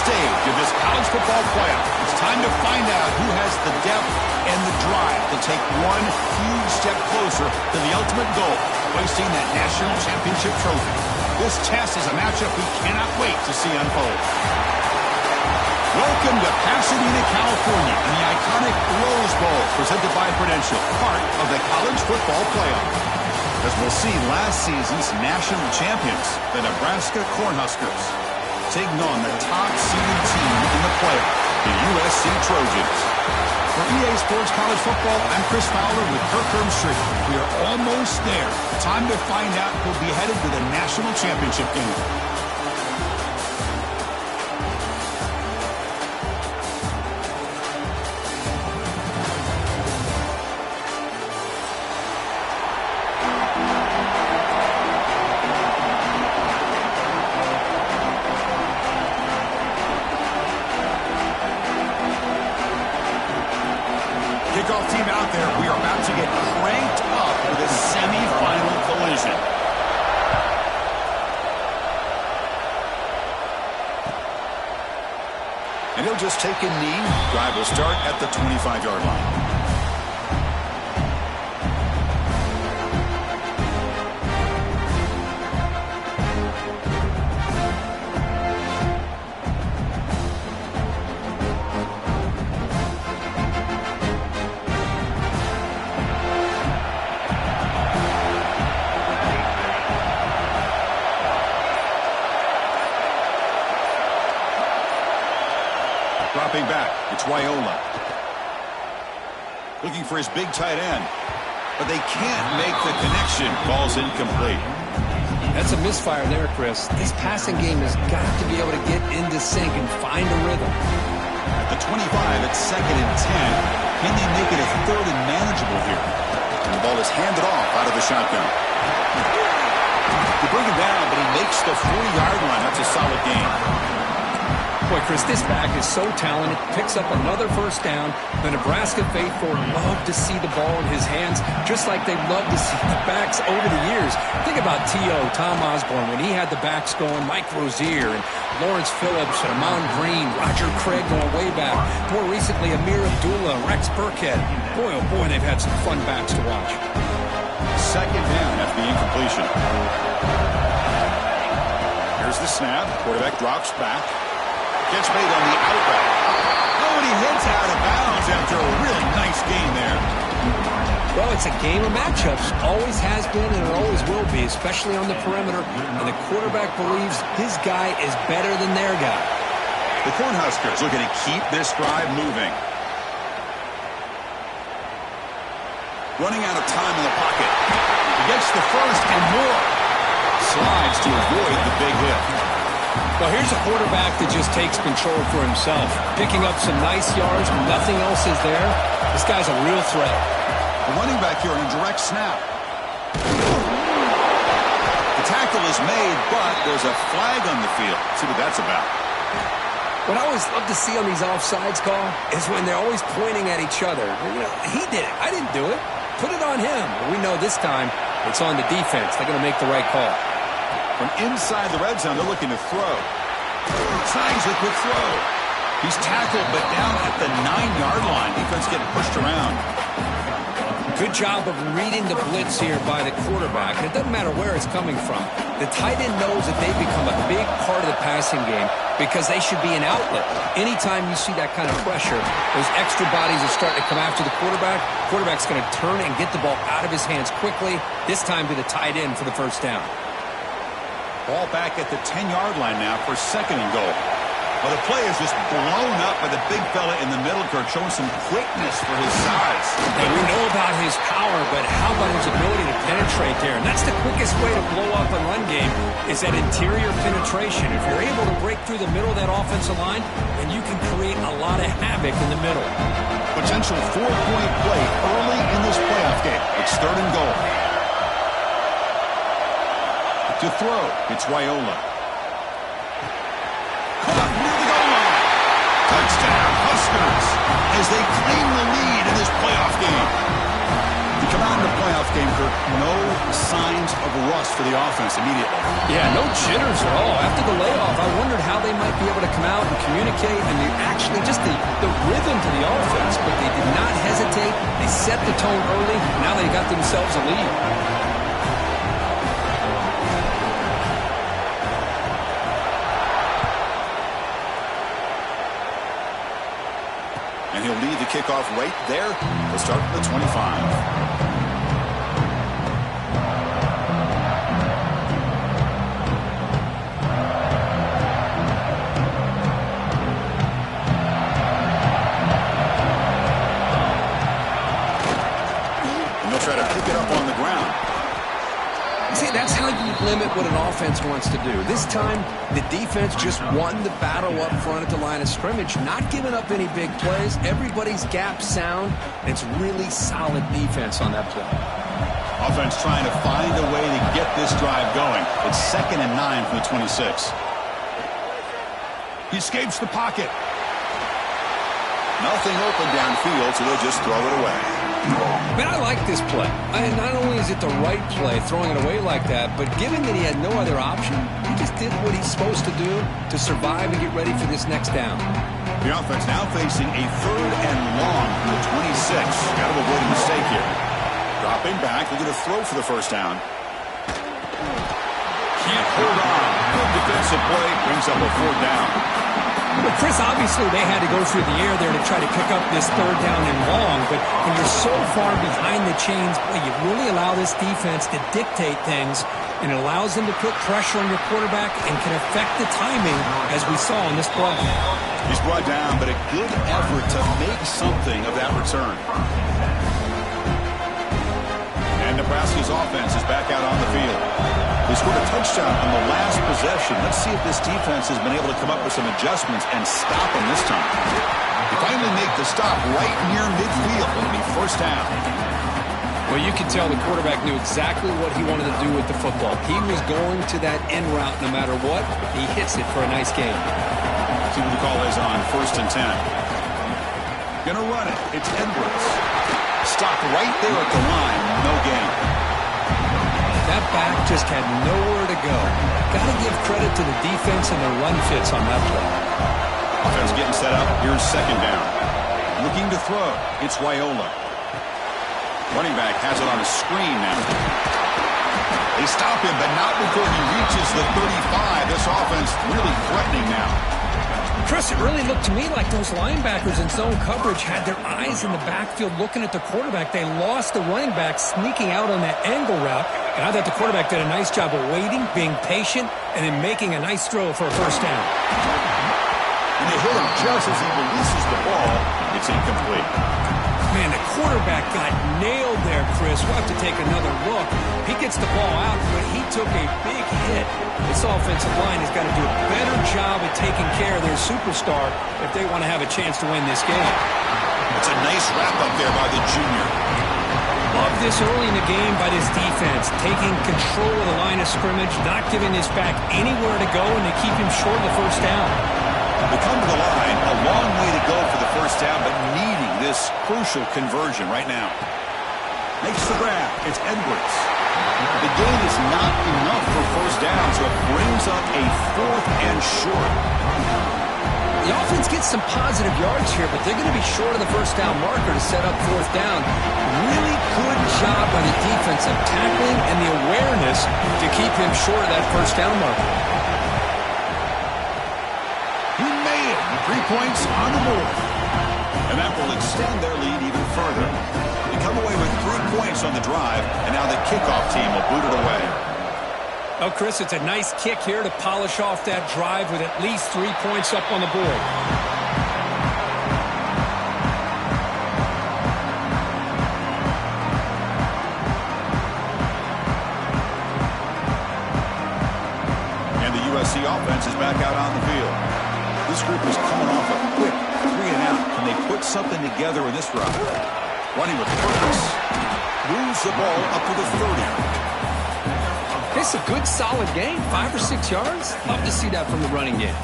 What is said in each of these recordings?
stage of this college football playoff. It's time to find out who has the depth and the drive to take one huge step closer to the ultimate goal, hoisting that national championship trophy. This test is a matchup we cannot wait to see unfold. Welcome to Pasadena, California, and the iconic Rose Bowl presented by Prudential, part of the college football playoff. As we'll see, last season's national champions, the Nebraska Cornhuskers, taking on the top-seeded team in the playoff, the USC Trojans. For EA Sports College Football, I'm Chris Fowler with Kirk Herbstreit. We are almost there. Time to find out who'll be headed to the national championship game. Kickoff team out there. We are about to get cranked up for the semifinal collision. And he'll just take a knee. Drive will start at the 25-yard line. Dropping back, it's Wyola. Looking for his big tight end. But they can't make the connection. Ball's incomplete. That's a misfire there, Chris. This passing game has got to be able to get into sync and find a rhythm. At the 25, it's 2nd and 10. Can they make it a 3rd and manageable here? And the ball is handed off out of the shotgun. They bring him down, but he makes the 40-yard line. That's a solid game. Boy, Chris, this back is so talented. Picks up another first down. The Nebraska faithful love to see the ball in his hands, just like they love to see the backs over the years. Think about T.O., Tom Osborne, when he had the backs going, Mike Rozier, and Lawrence Phillips, and Amon Green, Roger Craig going way back. More recently, Amir Abdullah, Rex Burkhead. Boy, oh boy, they've had some fun backs to watch. 2nd down after the incompletion. Here's the snap. Quarterback drops back. Gets made on the outright. Oh, and he hits out of bounds after a really nice game there. Well, it's a game of matchups. Always has been and it always will be, especially on the perimeter. And the quarterback believes his guy is better than their guy. The Cornhuskers looking to keep this drive moving. Running out of time in the pocket. He gets the first and more. Slides to avoid the big hit. Well, here's a quarterback that just takes control for himself. Picking up some nice yards when nothing else is there. This guy's a real threat. The running back here on a direct snap. The tackle is made, but there's a flag on the field. See what that's about. What I always love to see on these offsides call is when they're always pointing at each other. You know, he did it. I didn't do it. Put it on him. But we know this time it's on the defense. They're going to make the right call. From inside the red zone, they're looking to throw. Signs a quick throw. He's tackled, but down at the 9-yard line. Defense getting pushed around. Good job of reading the blitz here by the quarterback. And it doesn't matter where it's coming from. The tight end knows that they've become a big part of the passing game because they should be an outlet. Anytime you see that kind of pressure, those extra bodies are starting to come after the quarterback. Quarterback's going to turn and get the ball out of his hands quickly, this time to the tight end for the first down. Ball back at the 10-yard line now for 2nd and goal. Well, the play is just blown up by the big fella in the middle, Kirk, showing some quickness for his size. And we know about his power, but how about his ability to penetrate there? And that's the quickest way to blow up a run game is that interior penetration. If you're able to break through the middle of that offensive line, then you can create a lot of havoc in the middle. Potential 4-point play early in this playoff game. It's 3rd and goal. To throw, it's Wyola. Caught near the goal line. Touchdown, Huskers, as they claim the lead in this playoff game. Come out in the playoff game, Kirk. No signs of rust for the offense immediately. Yeah, no jitters at all. After the layoff, I wondered how they might be able to come out and communicate and actually just the rhythm to the offense. But they did not hesitate. They set the tone early. Now they got themselves a lead. And he'll lead the kickoff right there. We'll start from the 25. Try to pick it up on the ground. See, that's how you limit what an offense wants to do. This time, the defense just won the battle up front at the line of scrimmage, not giving up any big plays. Everybody's gap sound. It's really solid defense on that play. Offense trying to find a way to get this drive going. It's 2nd and 9 from the 26. He escapes the pocket. Nothing open downfield, so they'll just throw it away. Man, I like this play. Not only is it the right play, throwing it away like that, but given that he had no other option, he just did what he's supposed to do to survive and get ready for this next down. The offense now facing a 3rd and long from the 26. Got to avoid a mistake here. Dropping back, looking to throw for the first down. Can't hold on. Good defensive play. Brings up a 4th down. Well, Chris, obviously they had to go through the air there to try to pick up this 3rd down and long, but when you're so far behind the chains, boy, you really allow this defense to dictate things, and it allows them to put pressure on your quarterback and can affect the timing, as we saw in this play. He's brought down, but a good effort to make something of that return. And Nebraska's offense is back out on the field. They scored a touchdown on the last possession. Let's see if this defense has been able to come up with some adjustments and stop them this time. They finally make the stop right near midfield. It'll be 1st down. Well, you can tell the quarterback knew exactly what he wanted to do with the football. He was going to that end route no matter what. He hits it for a nice gain. See what the call is on 1st and 10. Gonna run it. It's Edwards. Stopped right there at the line. No gain. That back just had nowhere to go. Got to give credit to the defense and the run fits on that play. Offense getting set up. Here's 2nd down. Looking to throw. It's Raiola. Running back has it on a screen now. They stop him, but not before he reaches the 35. This offense really threatening now. Chris, it really looked to me like those linebackers in zone coverage had their eyes in the backfield looking at the quarterback. They lost the running back sneaking out on that angle route. And I thought the quarterback did a nice job of waiting, being patient, and then making a nice throw for a 1st down. And they hit him just as he releases the ball. It's incomplete. Man, the quarterback got nailed there, Chris. We'll have to take another look. He gets the ball out, but he took a big hit. This offensive line has got to do a better job at taking care of their superstar if they want to have a chance to win this game. It's a nice wrap-up there by the junior. Love this early in the game by this defense, taking control of the line of scrimmage, not giving this back anywhere to go, and they keep him short of the 1st down. They come to the line, a long way to go for the 1st down, but needing this crucial conversion right now. Makes the grab. It's Edwards. The gain is not enough for 1st down, so it brings up a 4th and short. The offense gets some positive yards here, but they're going to be short of the 1st down marker to set up 4th down. Really good job by the defense of tackling and the awareness to keep him short of that 1st down marker. He made it. 3 points on the board. And that will extend their lead even further. They come away with 3 points on the drive, and now the kickoff team will boot it away. Oh, Chris, it's a nice kick here to polish off that drive with at least 3 points up on the board. And the USC offense is back out on the field. This group is coming off a quick 3 and out. Can they put something together in this drive? Running with purpose. Moves the ball up to the 30. It's a good, solid game. 5 or 6 yards. Love to see that from the running game.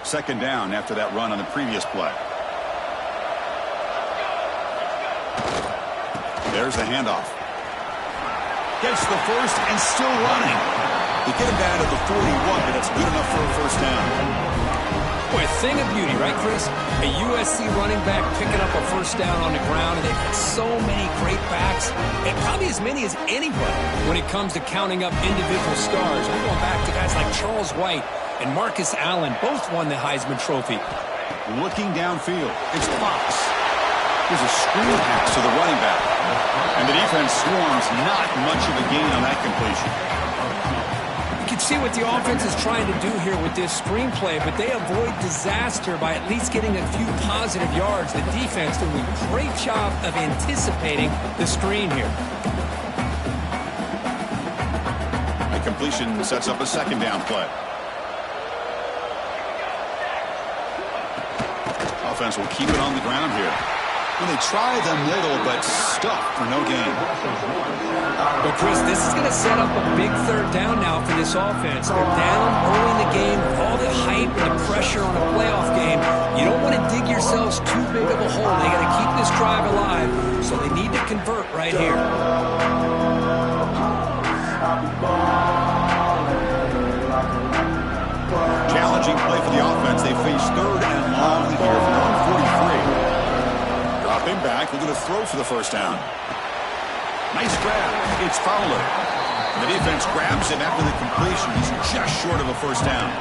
Second down after that run on the previous play. There's the handoff. Gets the first and still running. They get him down to the 41, but it's good enough for a first down. Boy, a thing of beauty, right, Chris? A USC running back picking up a first down on the ground, and they've had so many great backs, and probably as many as anybody when it comes to counting up individual stars. I'm going back to guys like Charles White and Marcus Allen, both won the Heisman Trophy. Looking downfield, it's Fox. There's a screen pass to the running back, and the defense swarms. Not much of a gain on that completion. You can see what the offense is trying to do here with this screenplay, but they avoid disaster by at least getting a few positive yards. The defense doing a great job of anticipating the screen here. A completion sets up a second down play. Offense will keep it on the ground here. And they try the middle, but stuck for no gain. But, Chris, this is going to set up a big third down now for this offense. They're down early in the game with all the hype and the pressure on a playoff game. You don't want to dig yourselves too big of a hole. They got to keep this drive alive, so they need to convert right here. Challenging play for the offense. They face third and long here from their own 43. Drop him back. They're going to throw for the first down. Nice grab. It's Fowler. And the defense grabs him after the completion. He's just short of a first down.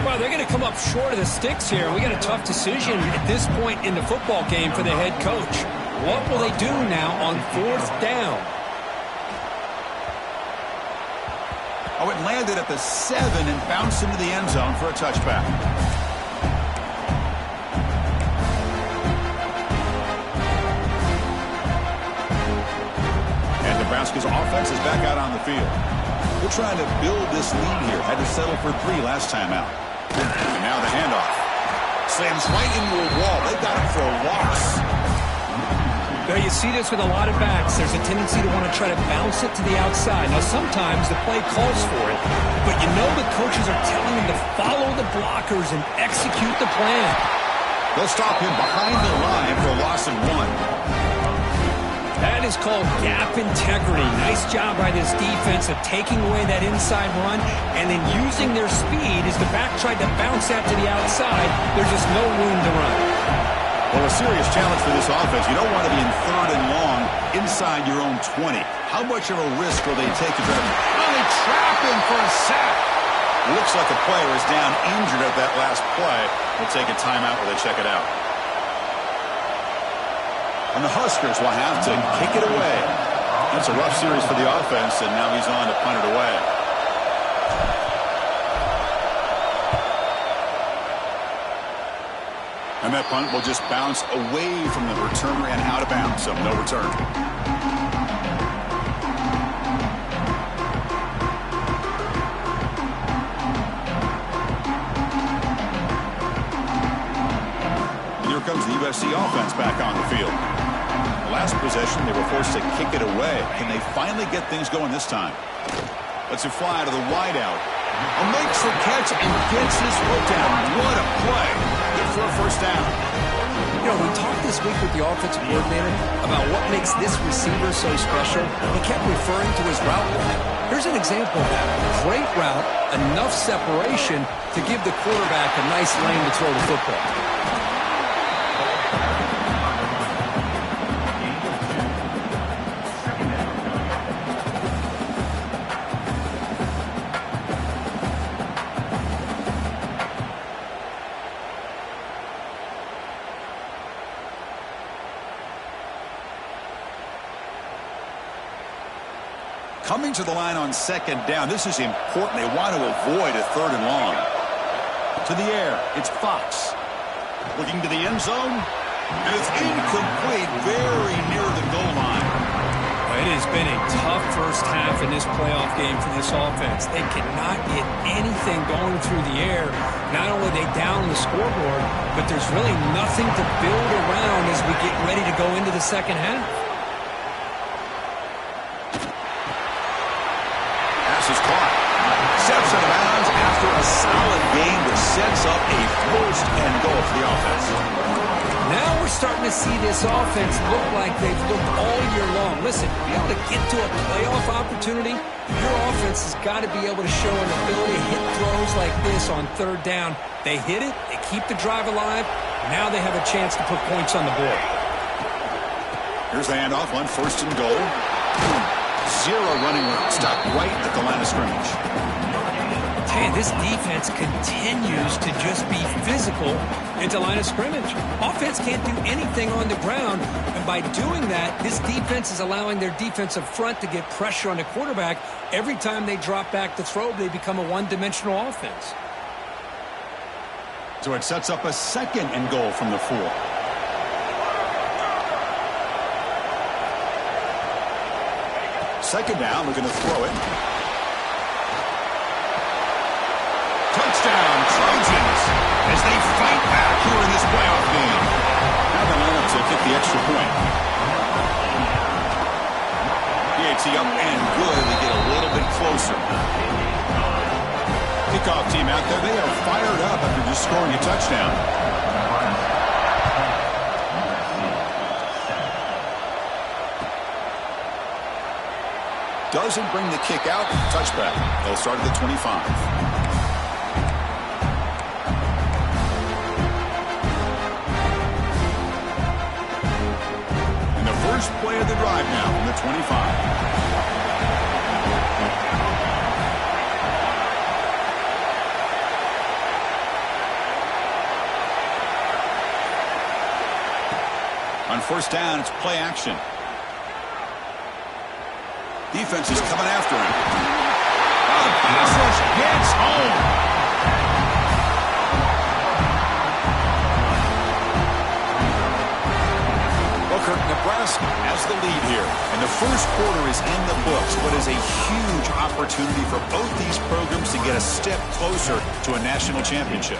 Well, they're going to come up short of the sticks here. We got a tough decision at this point in the football game for the head coach. What will they do now on fourth down? Oh, it landed at the 7 and bounced into the end zone for a touchback. And Nebraska's offense is back out on the field. They're trying to build this lead here. Had to settle for 3 last time out. And now the handoff. Slams right into a wall. They've got him for a loss. Now, you see this with a lot of backs. There's a tendency to want to try to bounce it to the outside. Now, sometimes the play calls for it, but you know the coaches are telling them to follow the blockers and execute the plan. They'll stop him behind the line for a loss of 1. That is called gap integrity. Nice job by this defense of taking away that inside run and then using their speed as the back tried to bounce that to the outside. There's just no room to run. Well, a serious challenge for this offense. You don't want to be in third and long inside your own 20. How much of a risk will they take to try to... Oh, they trap him for a sack. Looks like a player is down injured at that last play. We'll take a timeout while they check it out. And the Huskers will have to kick it away. That's a rough series for the offense, and now he's on to punt it away. And that punt will just bounce away from the returner and out of bounds, so no return. And here comes the USC offense back on the field. The last possession, they were forced to kick it away. Can they finally get things going this time? Lets it fly to the wideout. Makes the catch and gets his foot down. What a play. Good for a first down. You know, we talked this week with the offensive coordinator about what makes this receiver so special. He kept referring to his route running. Here's an example of that. Great route, enough separation to give the quarterback a nice lane to throw the football. Coming to the line on second down. This is important. They want to avoid a third and long. To the air. It's Fox. Looking to the end zone. And it's incomplete. Very near the goal line. It has been a tough first half in this playoff game for this offense. They cannot get anything going through the air. Not only are they down the scoreboard, but there's really nothing to build around as we get ready to go into the second half. Is caught. Steps out of bounds after a A solid gain which sets up a first and goal for the offense. Now we're starting to see this offense look like they've looked all year long. Listen, to be able to get to a playoff opportunity, your offense has got to be able to show an ability to hit throws like this on third down. They hit it, they keep the drive alive. Now they have a chance to put points on the board. Here's the handoff on first and goal. Zero running room. Stop right at the line of scrimmage. Hey, this defense continues to just be physical into line of scrimmage. Offense can't do anything on the ground, and by doing that, this defense is allowing their defensive front to get pressure on the quarterback. Every time they drop back to throw, they become a one-dimensional offense. So it sets up a second and goal from the 4. Second down, looking to throw it. Touchdown, Trojans, as they fight back here in this playoff game. Now the lineup to kick the extra point. PAT up and good. They get a little bit closer. Kickoff team out there. They are fired up after just scoring a touchdown. Doesn't bring the kick out. Touchback. They'll start at the 25. First play of the drive now from the 25. On first down, it's play action. Defense is coming after him. Oh, the pass rush gets home. Nebraska has the lead here, and the first quarter is in the books, but is a huge opportunity for both these programs to get a step closer to a national championship.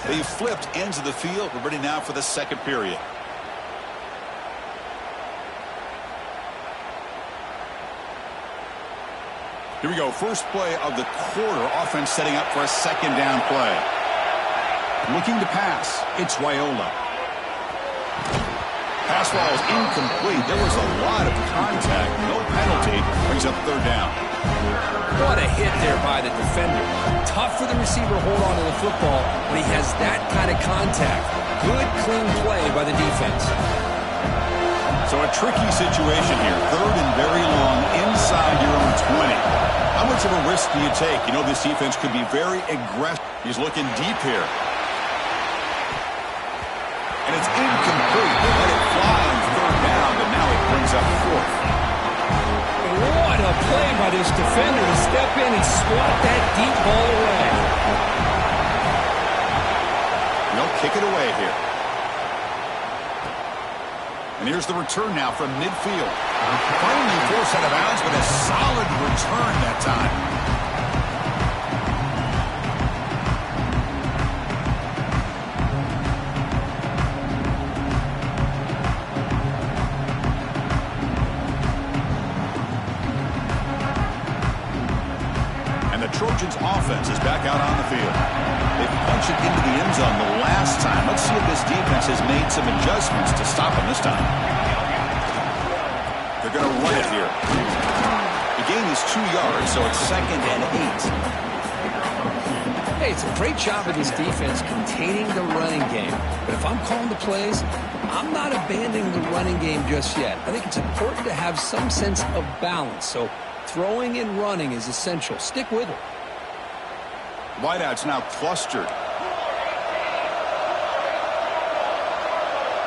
They've flipped ends of the field. We're ready now for the second period. Here we go. First play of the quarter. Offense setting up for a second down play. Looking to pass. It's Raiola. Pass ball is incomplete. There was a lot of contact. No penalty. Brings up third down. What a hit there by the defender. Tough for the receiver to hold on to the football when he has that kind of contact. Good, clean play by the defense. So a tricky situation here. Third and very long inside your own 20. How much of a risk do you take? You know, this defense could be very aggressive. He's looking deep here. And it's incomplete. They let it fly on third down, but now it brings up fourth. What a play by this defender to step in and swat that deep ball away. They'll kick it away here. And here's the return now from midfield. Finally forced out of bounds, but a solid return that time. Trojans offense is back out on the field. They punched it into the end zone the last time. Let's see if this defense has made some adjustments to stop them this time. They're going to run it here. The gain is 2 yards, so it's second and 8. Hey, it's a great job of this defense containing the running game. But if I'm calling the plays, I'm not abandoning the running game just yet. I think it's important to have some sense of balance. So throwing and running is essential. Stick with it. Wideouts now clustered.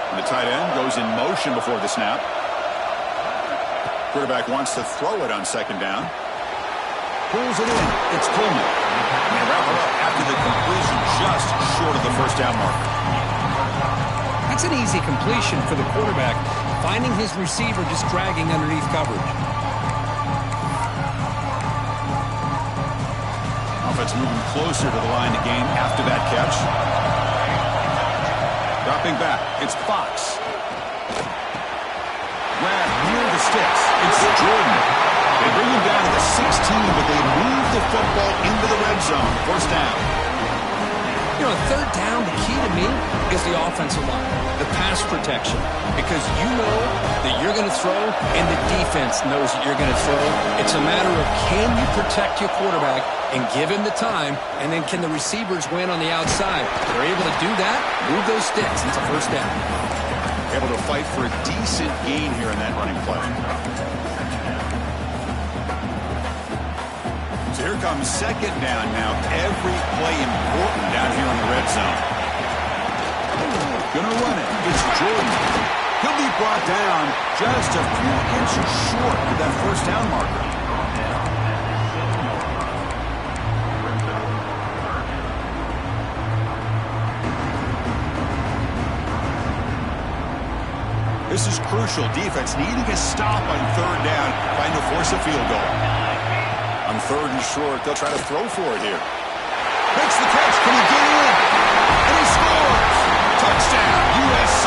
And the tight end goes in motion before the snap. Quarterback wants to throw it on second down. Pulls it in. It's Coleman. And wrap it up after the completion just short of the first down mark. That's an easy completion for the quarterback, finding his receiver just dragging underneath coverage. Offense moving closer to the line to gain after that catch. Dropping back, it's Fox. Grab near the sticks. It's Jordan. They bring him down to the 16, but they move the football into the red zone. First down. You know, third down, the key to me is the offensive line, the pass protection, because you know that you're going to throw and the defense knows that you're going to throw. It's a matter of can you protect your quarterback and give him the time, and then can the receivers win on the outside? If they're able to do that, move those sticks. It's a first down. Able to fight for a decent gain here in that running play. So here comes second down now. Every play important down here in the red zone. Gonna run it. It's Jordan. He'll be brought down just a few inches short of that first down marker. This is crucial. Defense needing a stop on third down, trying to force a field goal. On third and short, they'll try to throw for it here. Makes the catch. Can he get in? And he scores! Touchdown, USC.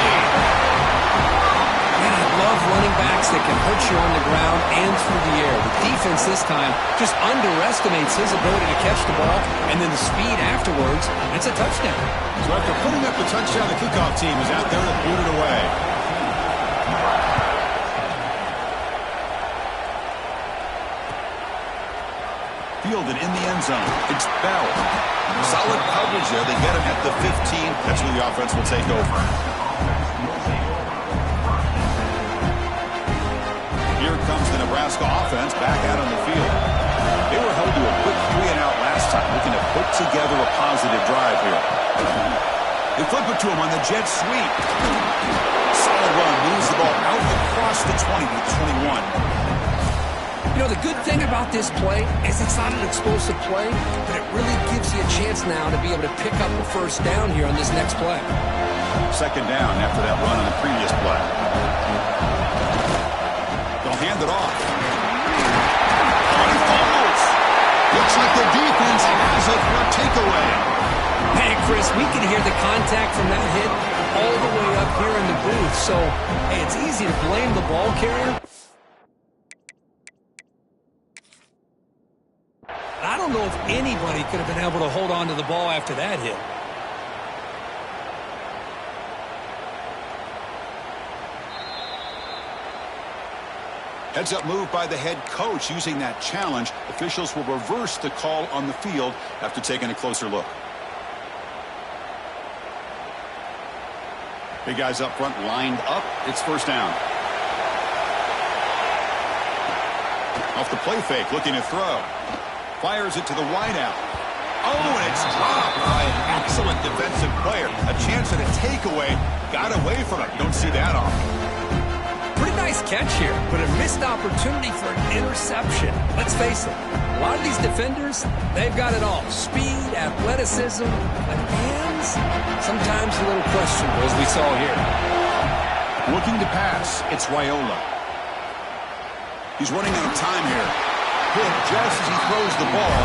Man, I love running backs that can hurt you on the ground and through the air. The defense this time just underestimates his ability to catch the ball, and then the speed afterwards, it's a touchdown. So after putting up the touchdown, the kickoff team is out there to boot it away. Fielded in the end zone. It's Bell. Solid coverage there. They get him at the 15. That's where the offense will take over. Here comes the Nebraska offense back out on the field. They were held to a quick 3-and-out last time, looking to put together a positive drive here. They flip it to him on the jet sweep. Solid run. Moves the ball out across the 20 to the 21. You know, the good thing about this play is it's not an explosive play, but it really gives you a chance now to be able to pick up a first down here on this next play. Second down after that run on the previous play. They'll hand it off. Oh, he fumbles. Looks like the defense has it for a takeaway. Hey, Chris, we can hear the contact from that hit all the way up here in the booth. So, hey, it's easy to blame the ball carrier. I don't know if anybody could have been able to hold on to the ball after that hit. Heads up move by the head coach using that challenge. Officials will reverse the call on the field after taking a closer look. Big guys up front lined up. It's first down. Off the play fake, looking to throw. Fires it to the wideout. Oh, and it's dropped by an excellent defensive player. A chance at a takeaway. Got away from it. Don't see that often. Pretty nice catch here, but a missed opportunity for an interception. Let's face it, a lot of these defenders, they've got it all. Speed, athleticism, but hands, sometimes a little questionable, as we saw here. Looking to pass, it's Raiola. He's running out of time here. Hit just as he throws the ball.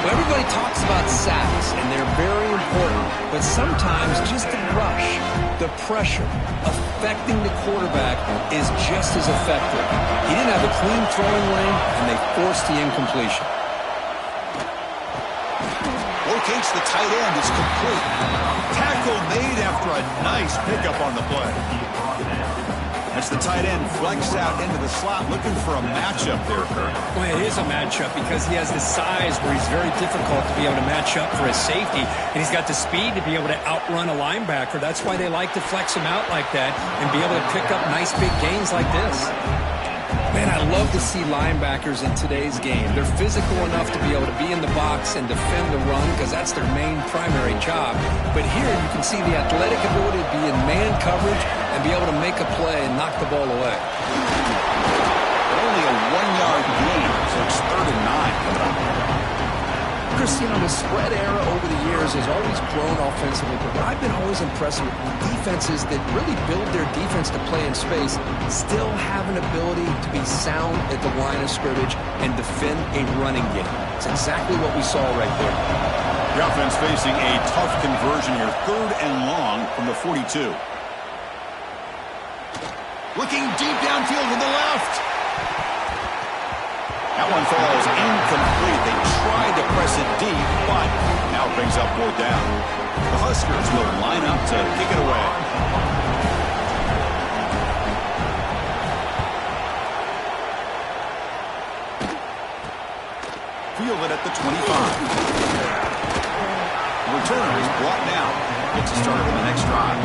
Well, everybody talks about sacks, and they're very important, but sometimes just the rush, the pressure, affecting the quarterback is just as effective. He didn't have a clean throwing lane, and they forced the incompletion. Locates the tight end. It's complete. Tackle made after a nice pickup on the play. As the tight end flexed out into the slot, looking for a matchup there, Kurt. Well, it is a matchup because he has the size where he's very difficult to be able to match up for his safety, and he's got the speed to be able to outrun a linebacker. That's why they like to flex him out like that and be able to pick up nice big gains like this. Man, I love to see linebackers in today's game. They're physical enough to be able to be in the box and defend the run because that's their main primary job. But here you can see the athletic ability to be in man coverage and be able to make a play and knock the ball away. Only a 1-yard gain, so it's 3rd and 9. Chris, you know, the spread era over the years has always grown offensively, but what I've been always impressed with defenses that really build their defense to play in space still have an ability to be sound at the line of scrimmage and defend a running game. It's exactly what we saw right there. The offense facing a tough conversion here, 3rd and long from the 42. Looking deep downfield to the left. That one falls incomplete. They tried to press it deep, but now brings up 4th down. The Huskers will line up to kick it away. Fielded at the 25. The returner is brought down. Gets a started on the next drive.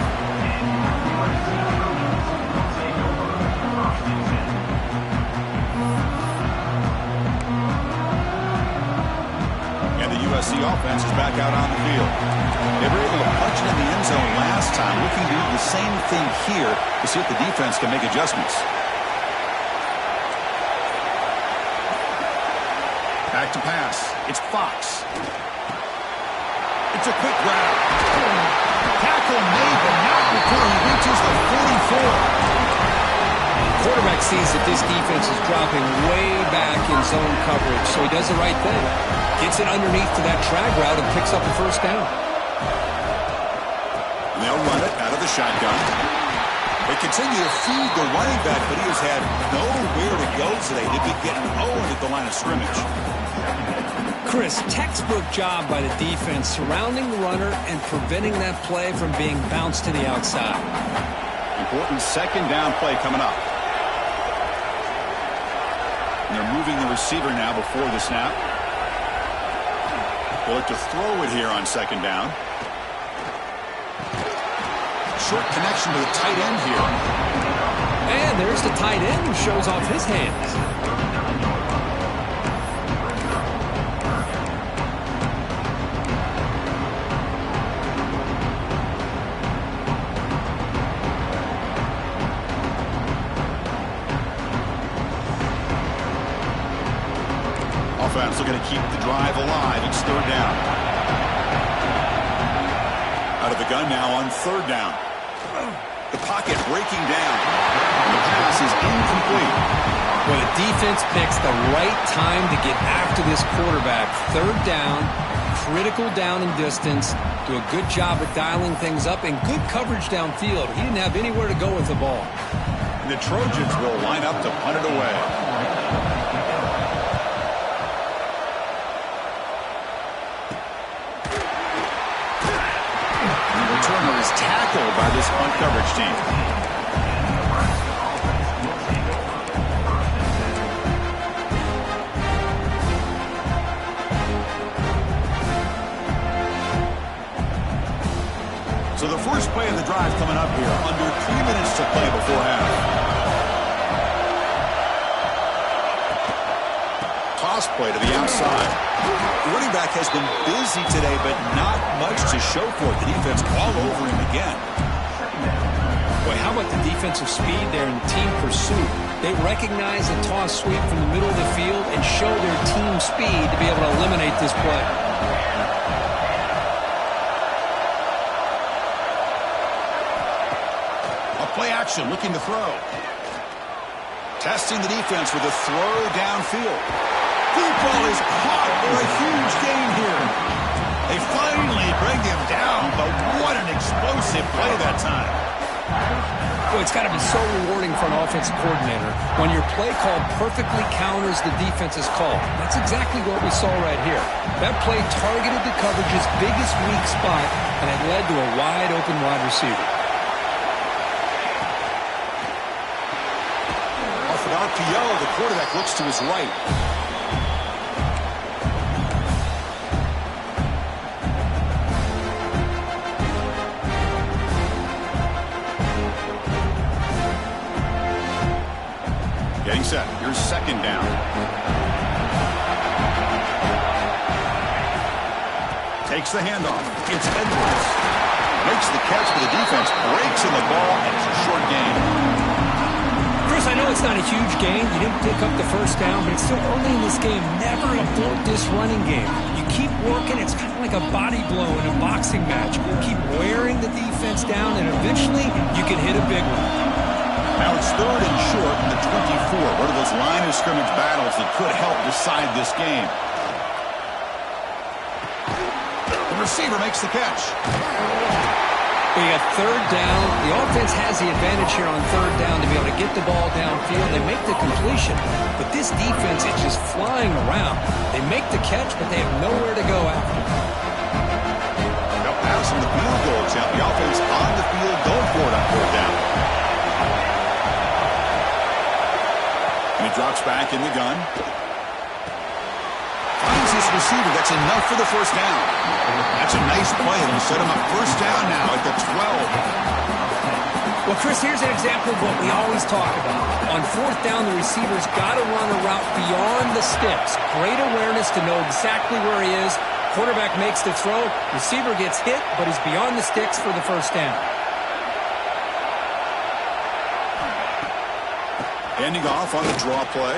And the USC offense is back out on the field. They were able to punch it in the end zone last time. Looking to do the same thing here to see if the defense can make adjustments. Back to pass. It's Fox. It's a quick grab. Tackle made, but not before he reaches the 44. Quarterback sees that this defense is dropping way back in zone coverage, so he does the right thing. Gets it underneath to that drag route and picks up a 1st down. And they'll run it out of the shotgun. They continue to feed the running back, but he has had nowhere to go today. They've been getting Owen at the line of scrimmage. Chris, textbook job by the defense surrounding the runner and preventing that play from being bounced to the outside. Important 2nd down play coming up. And they're moving the receiver now before the snap. They'll look to throw it here on 2nd down. Short connection to the tight end here. And there's the tight end who shows off his hands. Offense looking to keep the drive alive. It's 3rd down. Out of the gun now on 3rd down. The pocket breaking down. The pass is incomplete. Well, the defense picks the right time to get after this quarterback. 3rd down, critical down and distance. Do a good job at dialing things up and good coverage downfield. He didn't have anywhere to go with the ball. And the Trojans will line up to punt it away. Returner is tackled by this punt coverage team. So the first play of the drive coming up here. Under 3 minutes to play before half. Toss play to the outside. The running back has been busy today, but not much to show for it. The defense all over him again. Boy, how about the defensive speed there in team pursuit? They recognize the toss sweep from the middle of the field and show their team speed to be able to eliminate this play. A play action, looking to throw. Testing the defense with a throw downfield. Deep ball is caught for a huge gain here. They finally bring him down, but what an explosive play that time. Well, it's got to be so rewarding for an offensive coordinator when your play call perfectly counters the defense's call. That's exactly what we saw right here. That play targeted the coverage's biggest weak spot, and it led to a wide-open wide receiver. Off an RPO, the quarterback looks to his right. Getting set. Here's 2nd down. Takes the handoff. It's Edwards. Makes the catch, but the defense breaks in the ball, and it's a short gain. Chris, I know it's not a huge gain. You didn't pick up the 1st down, but it's still early in this game. Never abort this running game. You keep working. It's kind of like a body blow in a boxing match. You keep wearing the defense down, and eventually you can hit a big one. Now it's 3rd and short in the 24. One of those line of scrimmage battles that could help decide this game. The receiver makes the catch. We got 3rd down. The offense has the advantage here on 3rd down to be able to get the ball downfield. They make the completion, but this defense is just flying around. They make the catch, but they have nowhere to go after. passing the field goal attempt. The offense on the field going for it on fourth down. And he drops back in the gun. Finds his receiver. That's enough for the first down. That's a nice play. It'll set him up first down now at the 12. Well, Chris, here's an example of what we always talk about. On fourth down, the receiver's got to run a route beyond the sticks. Great awareness to know exactly where he is. Quarterback makes the throw. Receiver gets hit, but he's beyond the sticks for the first down. Handing off on the draw play.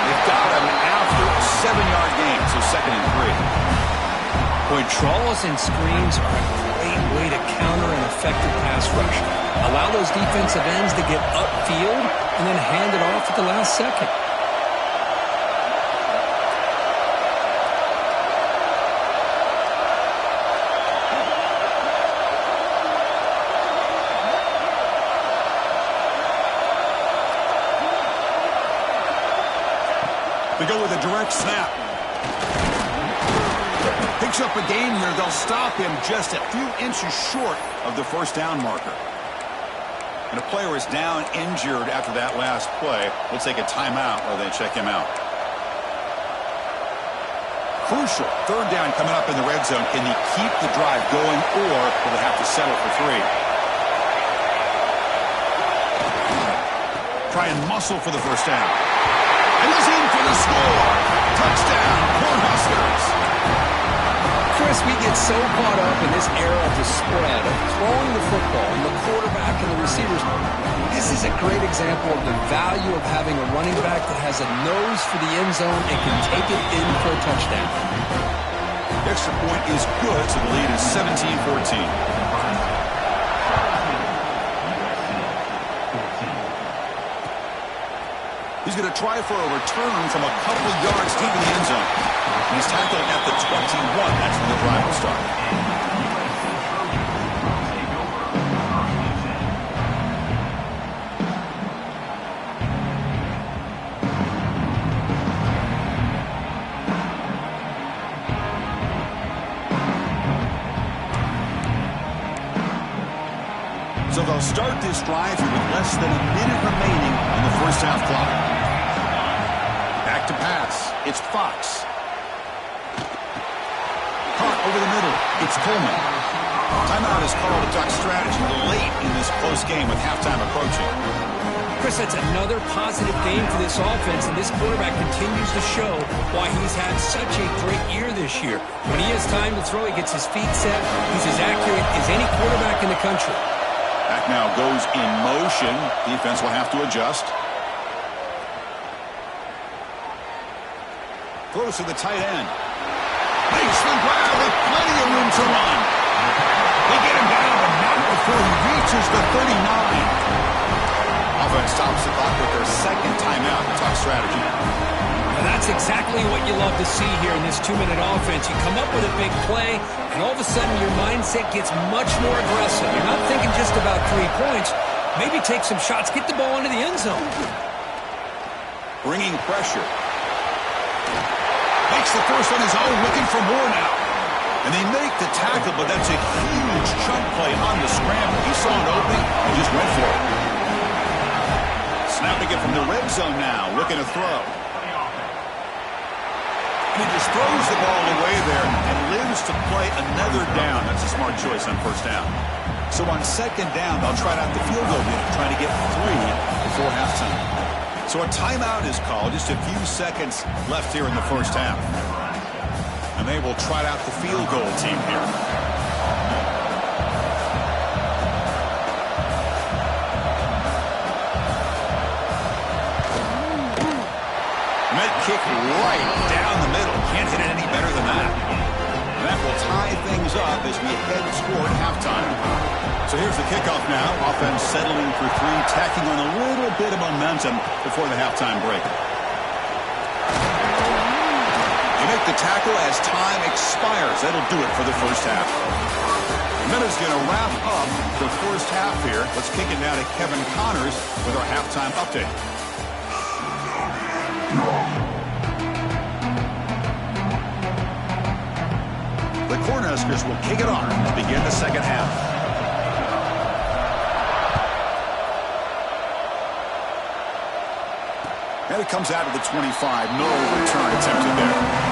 They've got him after a 7-yard gain, so 2nd and 3. Boy, draws and screens are a great way to counter an effective pass rush. Allow those defensive ends to get upfield and then hand it off at the last second. They go with a direct snap. Picks up a gain here. They'll stop him just a few inches short of the first down marker. And a player is down injured after that last play. We'll take a timeout while they check him out. Crucial. 3rd down coming up in the red zone. Can he keep the drive going, or will they have to settle for 3? Try and muscle for the first down. And he's in for the score. Touchdown, Cornhuskers. Chris, we get so caught up in this era of the spread, of throwing the football, and the quarterback and the receivers. This is a great example of the value of having a running back that has a nose for the end zone and can take it in for a touchdown. The extra point is good, so the lead is 17-14. He's going to try for a return from a couple of yards deep in the end zone. And he's tackled at the 21. That's when the drive will start. So they'll start this drive here with less than a minute remaining in the first half clock. Back to pass. It's Fox. Caught over the middle. It's Coleman. Timeout is called to talk strategy late in this close game with halftime approaching. Chris, that's another positive game for this offense, and this quarterback continues to show why he's had such a great year this year. When he has time to throw, he gets his feet set. He's as accurate as any quarterback in the country. Back now goes in motion. Defense will have to adjust. Throws to the tight end. Makes the grab with plenty of room to run. They get him down, but not before he reaches the 39. Offense stops the clock with their 2nd timeout to talk strategy. Now that's exactly what you love to see here in this 2-minute offense. You come up with a big play, and all of a sudden your mindset gets much more aggressive. You're not thinking just about 3 points. Maybe take some shots, get the ball into the end zone. Bringing pressure. Makes the first on his own, looking for more now. And they make the tackle, but that's a huge chunk play on the scramble. He saw an opening and just went for it. Snapping it from the red zone now, looking to throw. He just throws the ball away there and lives to play another down. That's a smart choice on first down. So on 2nd down, they'll try out the field goal unit, trying to get 3 before halftime. So a timeout is called. Just a few seconds left here in the first half. And they will try out the field goal team here. Med kick right down the middle. Can't hit it any better than that. And that will tie things up as we head toward halftime. So here's the kickoff now. Offense settling for 3, tacking on a little bit of momentum before the halftime break. They make the tackle as time expires. That'll do it for the first half. And that is going to wrap up the first half here. Let's kick it now to Kevin Connors with our halftime update. The corner Cornhuskers will kick it off to begin the second half. And it comes out of the 25. No return attempted there.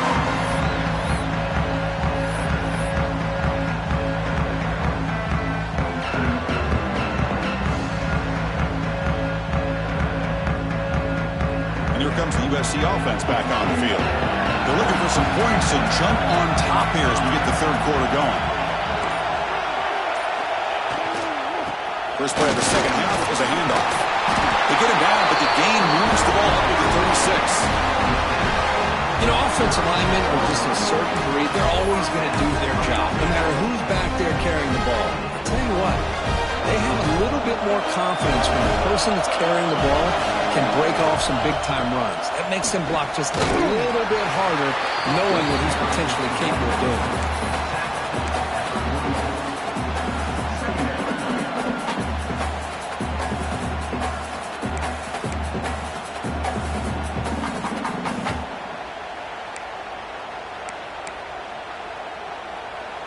Here comes the USC offense back on the field. They're looking for some points to jump on top here as we get the third quarter going. First play of the second half is a handoff. They get him down, but the gain moves the ball up to the 36. You know, offensive linemen are just a certain breed. They're always going to do their job, no matter who's back there carrying the ball. I'll tell you what, they have a little bit more confidence when the person that's carrying the ball can break off some big-time runs. That makes them block just a little bit harder, knowing what he's potentially capable of doing.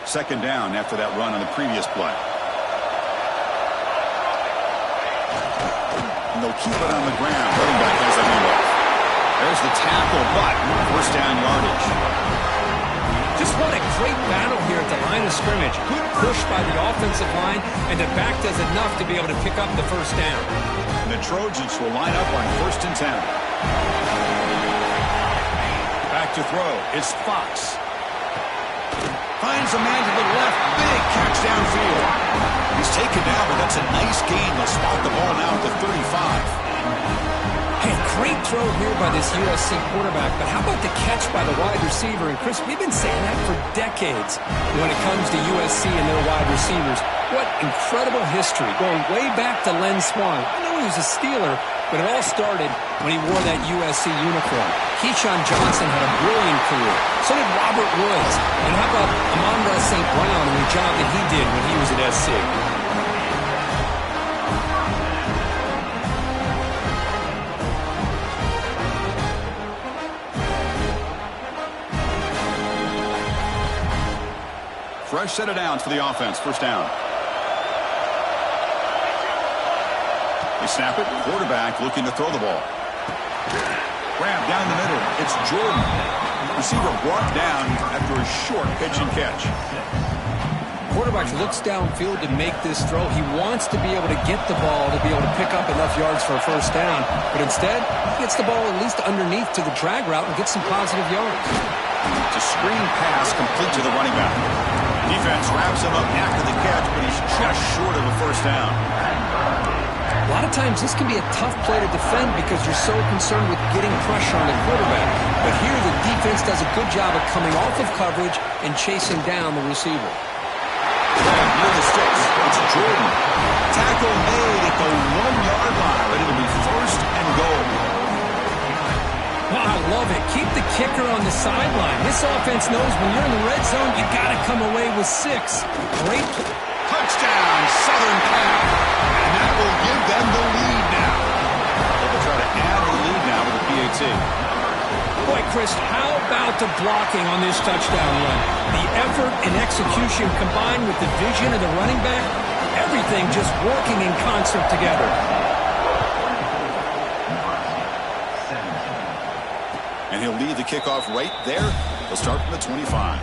Second down after that run on the previous play. They'll keep it on the ground. Running back has the handoff. There's the tackle, but first down yardage. Just what a great battle here at the line of scrimmage. Good push by the offensive line, and the back does enough to be able to pick up the first down. And the Trojans will line up on 1st and 10. Back to throw. It's Fox. Finds a man to the left. Big catch downfield. He's taken down, but that's a nice gain. They'll spot the ball now at the 35. Hey, great throw here by this USC quarterback, but how about the catch by the wide receiver? And, Chris, we've been saying that for decades when it comes to USC and their wide receivers. What incredible history, going way back to Len Swan. I know he was a Steeler, but it all started when he wore that USC uniform. Keyshawn Johnson had a brilliant career. So did Robert Woods. And how about Amon-Ra St. Brown and the job that he did when he was at SC? Fresh set of downs for the offense. First down. They snap it. Quarterback looking to throw the ball. Grab down the middle. It's Jordan. Receiver brought down after a short pitch and catch. Quarterback looks downfield to make this throw. He wants to be able to get the ball to be able to pick up enough yards for a first down. But instead, he gets the ball at least underneath to the drag route and gets some positive yards. It's a screen pass complete to the running back. Defense wraps him up after the catch, but he's just short of a first down. A lot of times this can be a tough play to defend because you're so concerned with getting pressure on the quarterback. But here the defense does a good job of coming off of coverage and chasing down the receiver. Near the sticks, it's Jordan. Tackle made at the 1-yard line, but it'll be first and goal. Well, I love it. Keep the kicker on the sideline. This offense knows when you're in the red zone, you got to come away with 6. Great play. Touchdown, Southern Cal. And that will give them the lead now. They'll try to add the lead now with the PAT. Boy, Chris, how about the blocking on this touchdown run? The effort and execution combined with the vision of the running back, everything just working in concert together. And he'll lead the kickoff right there. He'll start from the 25.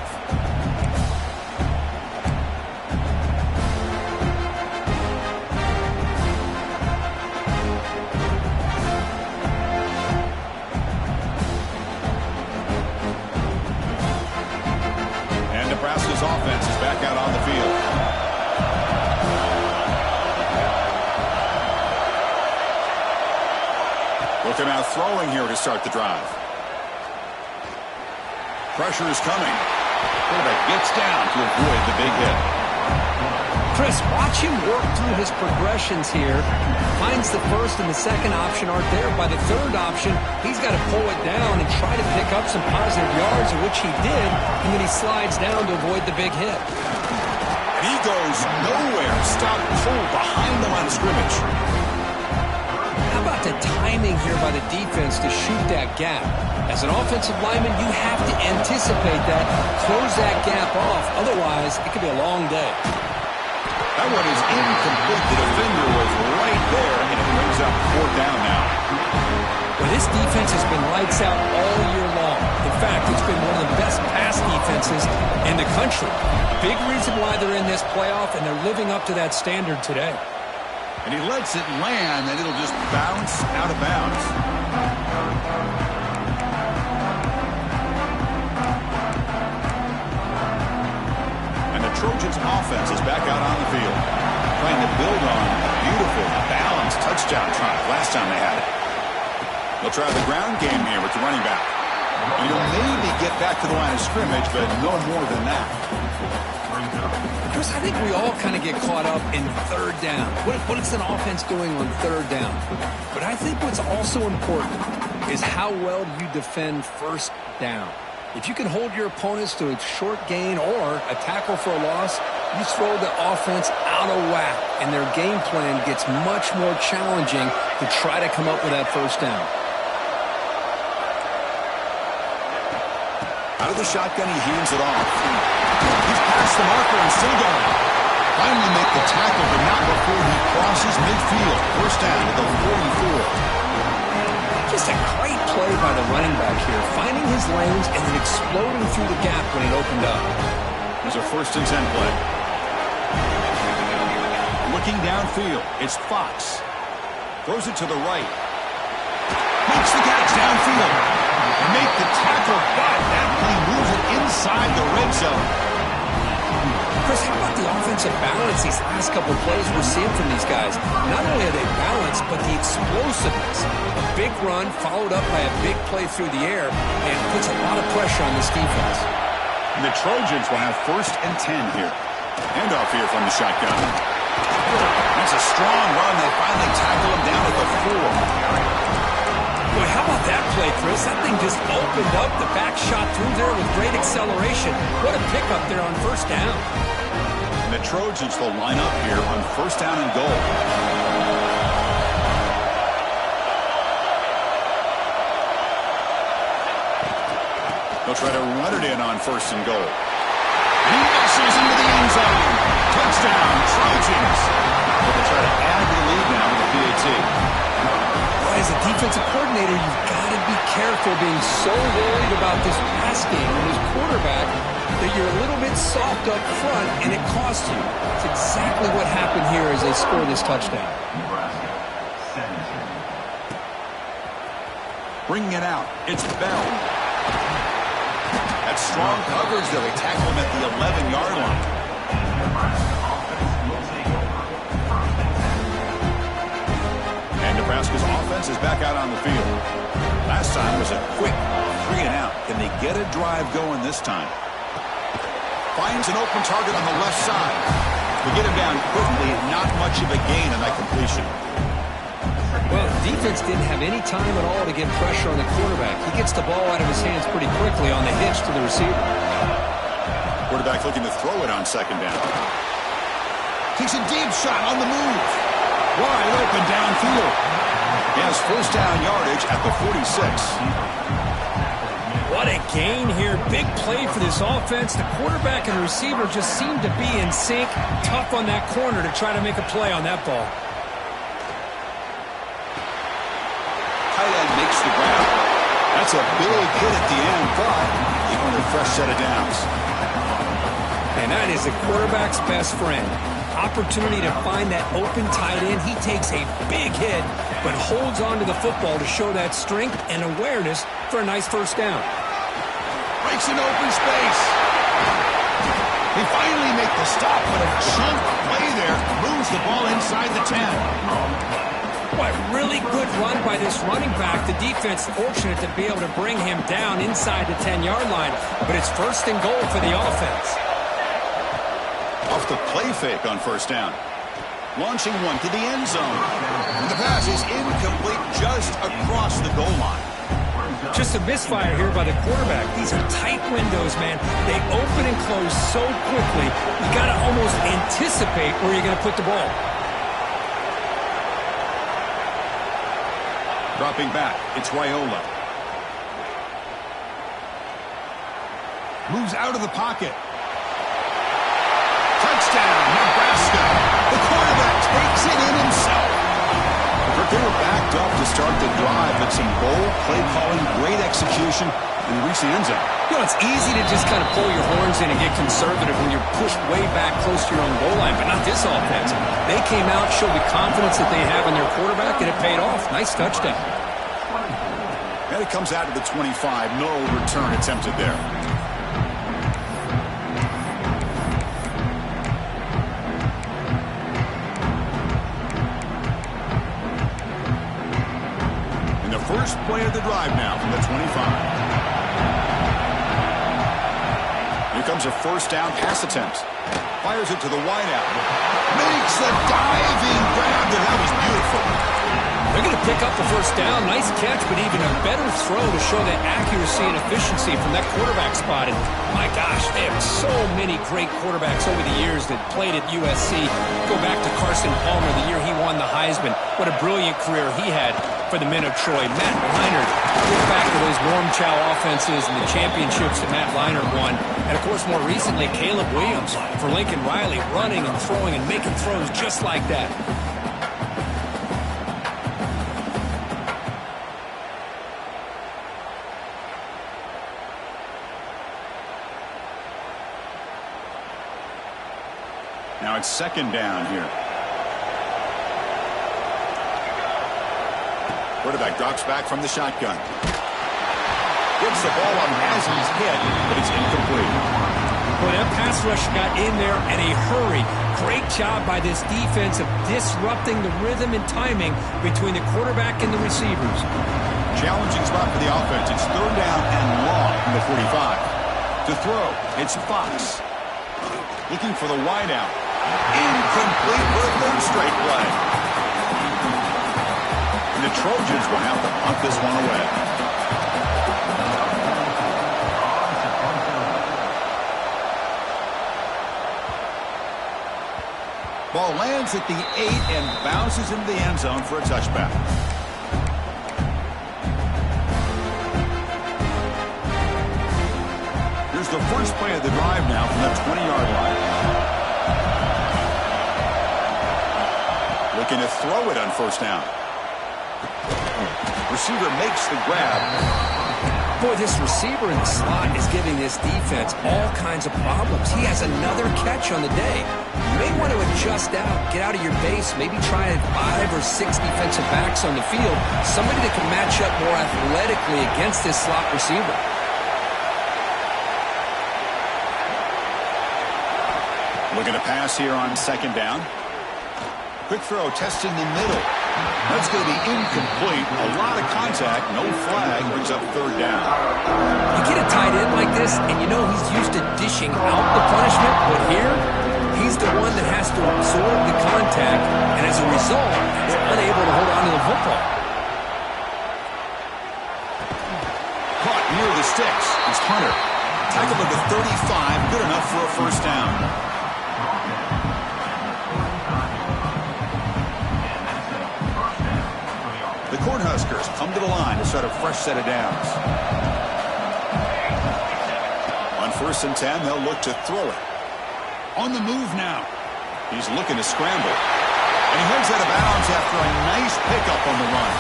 And Nebraska's offense is back out on the field. Looking out throwing here to start the drive. Pressure is coming. Quarterback gets down to avoid the big hit. Chris, watch him work through his progressions here. Finds the first and the second option aren't there. By the third option, he's got to pull it down and try to pick up some positive yards, which he did, and then he slides down to avoid the big hit. And he goes nowhere. Stop pull behind the line of scrimmage. How about the timing here by the defense to shoot that gap. As an offensive lineman, you have to anticipate that, close that gap off. Otherwise, it could be a long day. That one is incomplete. The defender was right there, and it brings up 4th down now. Well, this defense has been lights out all year long. In fact, it's been one of the best pass defenses in the country. Big reason why they're in this playoff, and they're living up to that standard today. And he lets it land, and it'll just bounce out of bounds. And the Trojans' offense is back out on the field, trying to build on a beautiful, balanced touchdown drive last time they had it. They'll try the ground game here with the running back. And he'll maybe get back to the line of scrimmage, but no more than that. Chris, I think we all kind of get caught up in 3rd down. What is an offense doing on 3rd down? But I think what's also important is how well you defend 1st down. If you can hold your opponents to a short gain or a tackle for a loss, you throw the offense out of whack, and their game plan gets much more challenging to try to come up with that 1st down. Out of the shotgun, he hands it off. He's past the marker and still going. Finally make the tackle, but not before he crosses midfield. 1st down to the 44. Just a great play by the running back here, finding his lanes and then exploding through the gap when it opened up. There's a 1st and 10 play. Looking downfield, it's Fox. Throws it to the right. Makes the catch downfield. Make the tackle, but that play moves it inside the red zone. Chris, how about the offensive balance these last couple of plays we're seeing from these guys? Not only are they balanced, but the explosiveness. A big run followed up by a big play through the air and puts a lot of pressure on this defense. And the Trojans will have 1st and 10 here. Handoff here from the shotgun. That's a strong run. They finally tackle him down at the 4. Boy, how about that play, Chris? That thing just opened up. The back shot through there with great acceleration. What a pickup there on 1st down. And the Trojans will line up here on 1st down and goal. They'll try to run it in on 1st and goal. He misses into the end zone. Touchdown, Trojans. They'll try to add the lead now with the PAT. As a defensive coordinator, you've got to be careful being so worried about this pass game and his quarterback that you're a little bit soft up front and it costs you. It's exactly what happened here as they score this touchdown. Bringing it out, it's Bell. That's strong coverage, though. They tackle him at the 11-yard line. Nebraska's offense is back out on the field. Last time was a quick 3 and out. Can they get a drive going this time? Finds an open target on the left side. We get him down quickly. Not much of a gain on that completion. Well, the defense didn't have any time at all to get pressure on the quarterback. He gets the ball out of his hands pretty quickly on the hitch to the receiver. Quarterback looking to throw it on 2nd down. Takes a deep shot on the move. Wide open downfield. He has 1st down yardage at the 46. What a gain here. Big play for this offense. The quarterback and the receiver just seem to be in sync. Tough on that corner to try to make a play on that ball. Tight end makes the grab. That's a big hit at the end, but even a fresh set of downs. And that is the quarterback's best friend. Opportunity to find that open tight end. He takes a big hit, but holds on to the football to show that strength and awareness for a nice 1st down. Breaks an open space. They finally make the stop, but a chunk play there moves the ball inside the 10. What really good run by this running back. The defense fortunate to be able to bring him down inside the 10-yard line, but it's 1st and goal for the offense. Off the play fake on 1st down. Launching one to the end zone. And the pass is incomplete just across the goal line. Just a misfire here by the quarterback. These are tight windows, man. They open and close so quickly. You got to almost anticipate where you're going to put the ball. Dropping back, it's Raiola. Moves out of the pocket. Touchdown, Nebraska. The quarterback takes it in himself. They were backed up to start the drive, but some bold play calling, great execution, and they reach the end zone. You know, it's easy to just kind of pull your horns in and get conservative when you're pushed way back close to your own goal line, but not this offense. They came out, showed the confidence that they have in their quarterback, and it paid off. Nice touchdown. And it comes out to the 25. No return attempted there. And the first play of the drive now from the 25. Here comes a first down pass attempt. Fires it to the wideout. Makes the diving grab, and that was beautiful. They're going to pick up the first down. Nice catch, but even a better throw to show that accuracy and efficiency from that quarterback spot. And my gosh, they have so many great quarterbacks over the years that played at USC. Go back to Carson Palmer, the year he won the Heisman. What a brilliant career he had for the men of Troy. Matt Leinart, look back to those Norm Chow offenses and the championships that Matt Leinart won. And, of course, more recently, Caleb Williams for Lincoln Riley, running and throwing and making throws just like that. Now it's second down here. Quarterback drops back from the shotgun. Gets the ball on Hasley's head, but it's incomplete. Well, that pass rush got in there in a hurry. Great job by this defense of disrupting the rhythm and timing between the quarterback and the receivers. Challenging spot for the offense. It's third down and long from the 45. To throw, it's Fox. Looking for the wideout. Incomplete for a third straight play. And the Trojans will have to punt this one away. Ball lands at the 8 and bounces into the end zone for a touchback. Here's the first play of the drive now from the 20-yard line. Looking to throw it on first down. Receiver makes the grab. Boy, this receiver in the slot is giving this defense all kinds of problems. He has another catch on the day. You may want to adjust out, get out of your base, maybe try 5 or 6 defensive backs on the field, somebody that can match up more athletically against this slot receiver. Looking to pass here on second down. Quick throw, testing the middle. That's going to be incomplete. A lot of contact, no flag, brings up third down. You get a tight end like this, and you know he's used to dishing out the punishment, but here, he's the one that has to absorb the contact, and as a result, they're unable to hold on to the football. Caught near the sticks. It's Hunter. Tackled at the 35, good enough for a first down. The Cornhuskers come to the line to start a fresh set of downs. On first and 10, they'll look to throw it. On the move now. He's looking to scramble. And he heads out of bounds after a nice pickup on the run.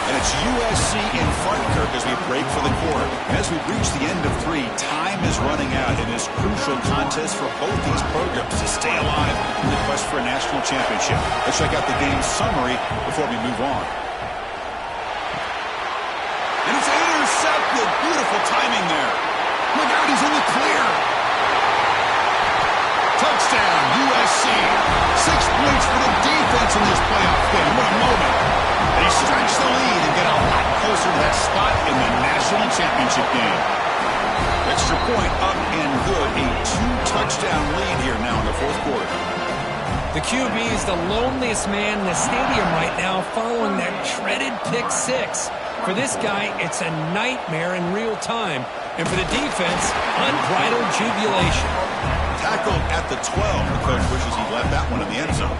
And it's USC in front, Kirk, as we break for the quarter. And as we reach the end of 3, time is running out in this crucial contest for both these programs to stay alive in the quest for a national championship. Let's check out the game summary before we move on. And it's intercepted. Beautiful timing there. Look out, he's in the clear. Touchdown, USC. 6 points for the defense in this playoff game. What a moment. They stretch the lead and get a lot closer to that spot in the national championship game. Extra point up and good. A 2-touchdown lead here now in the fourth quarter. The QB is the loneliest man in the stadium right now following that dreaded pick 6. For this guy, it's a nightmare in real time. And for the defense, unbridled jubilation. Tackled at the 12. The coach wishes he left that one in the end zone.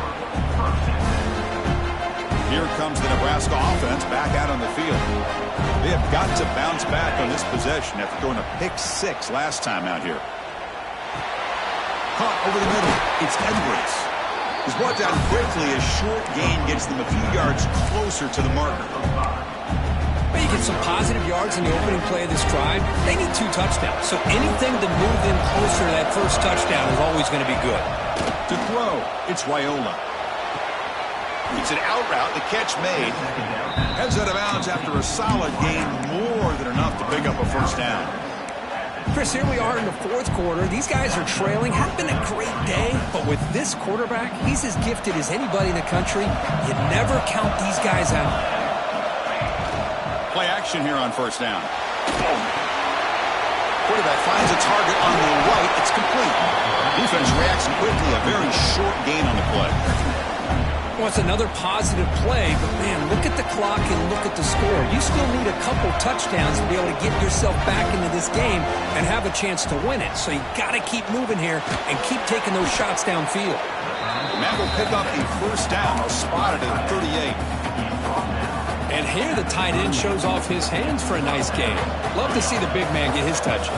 Here comes the Nebraska offense back out on the field. They have got to bounce back on this possession after throwing a pick-6 last time out here. Caught over the middle. It's Edwards. He's brought down quickly. A short gain gets them a few yards closer to the marker. Well, you get some positive yards in the opening play of this drive. They need 2 touchdowns, so anything to move them closer to that first touchdown is always going to be good. To throw, it's Raiola. It's an out route. The catch made. Heads out of bounds after a solid gain, more than enough to pick up a first down. Chris, here we are in the 4th quarter. These guys are trailing. Hasn't been a great day, but with this quarterback, he's as gifted as anybody in the country. You never count these guys out. Play action here on first down. Quarterback finds a target on the right. It's complete. Defense reacts quickly. A very short gain on the play. Well, it's another positive play, but man, look at the clock and look at the score. You still need a couple touchdowns to be able to get yourself back into this game and have a chance to win it. So you got to keep moving here and keep taking those shots downfield. Matt will pick up a first down. They'll spot it at 38. And here the tight end shows off his hands for a nice gain. Love to see the big man get his touches.